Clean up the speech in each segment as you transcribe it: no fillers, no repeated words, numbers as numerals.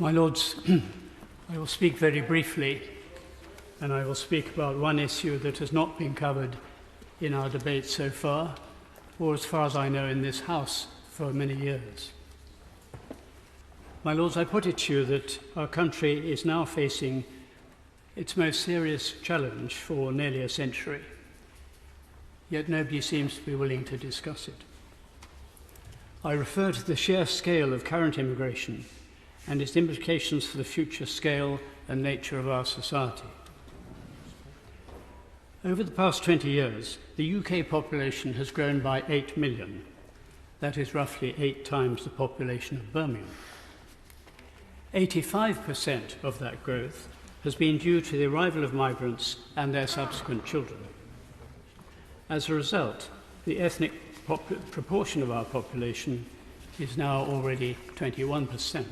My Lords, I will speak very briefly, and I will speak about one issue that has not been covered in our debate so far, or as far as I know in this House for many years. My Lords, I put it to you that our country is now facing its most serious challenge for nearly a century, yet nobody seems to be willing to discuss it. I refer to the sheer scale of current immigration and its implications for the future scale and nature of our society. Over the past 20 years, the UK population has grown by 8 million. That is roughly 8 times the population of Birmingham. 85% of that growth has been due to the arrival of migrants and their subsequent children. As a result, the ethnic proportion of our population is now already 21%.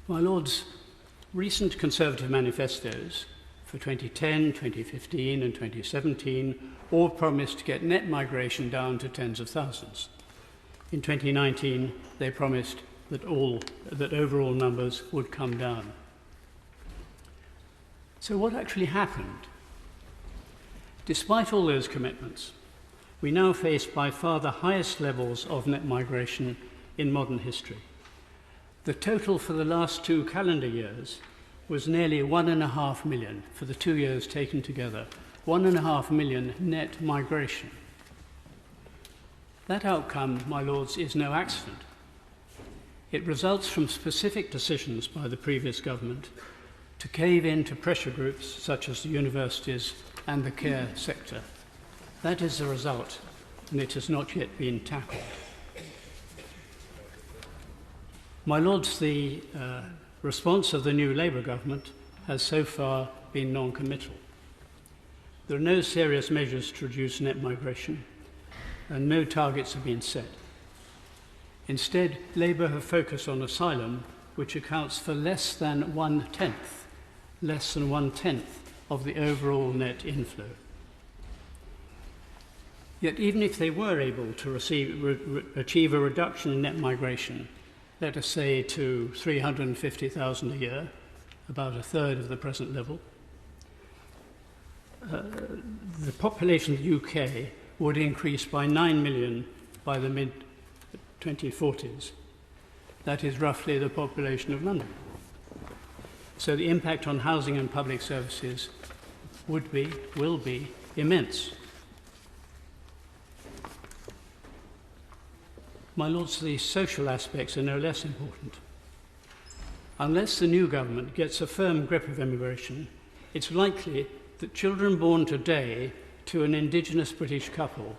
My Lords, recent Conservative manifestos for 2010, 2015 and 2017 all promised to get net migration down to tens of thousands. In 2019, they promised that overall numbers would come down. So what actually happened? Despite all those commitments, we now face by far the highest levels of net migration in modern history. The total for the last 2 calendar years was nearly 1.5 million for the 2 years taken together. 1.5 million net migration. That outcome, my Lords, is no accident. It results from specific decisions by the previous government to cave in to pressure groups such as the universities and the care sector. That is the result, and it has not yet been tackled. My Lords, the response of the new Labour government has so far been non-committal. There are no serious measures to reduce net migration, and no targets have been set. Instead, Labour have focused on asylum, which accounts for less than one-tenth of the overall net inflow. Yet even if they were able to achieve a reduction in net migration, let us say to 350,000 a year, about a third of the present level, the population of the UK would increase by 9 million by the mid-2040s. That is roughly the population of London. So the impact on housing and public services will be immense. My Lords, the social aspects are no less important. Unless the new government gets a firm grip of immigration, it's likely that children born today to an Indigenous British couple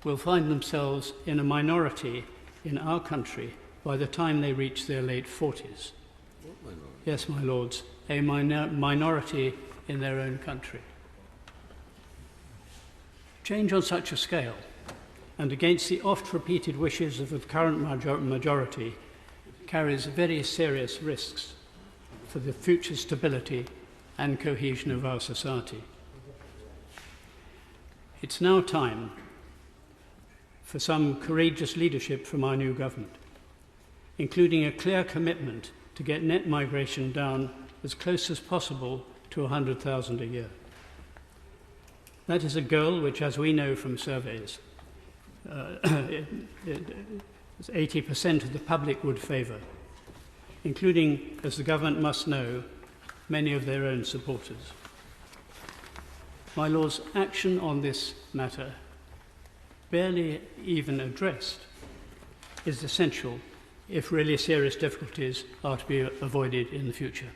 will find themselves in a minority in our country by the time they reach their late 40s. What minority? Yes, my Lords, a minority in their own country. Change on such a scale, and against the oft-repeated wishes of the current majority, carries very serious risks for the future stability and cohesion of our society. It's now time for some courageous leadership from our new government, including a clear commitment to get net migration down as close as possible to 100,000 a year. That is a goal which, as we know from surveys, 80% of the public would favour, including, as the government must know, many of their own supporters. My Lords, action on this matter, barely even addressed, is essential if really serious difficulties are to be avoided in the future.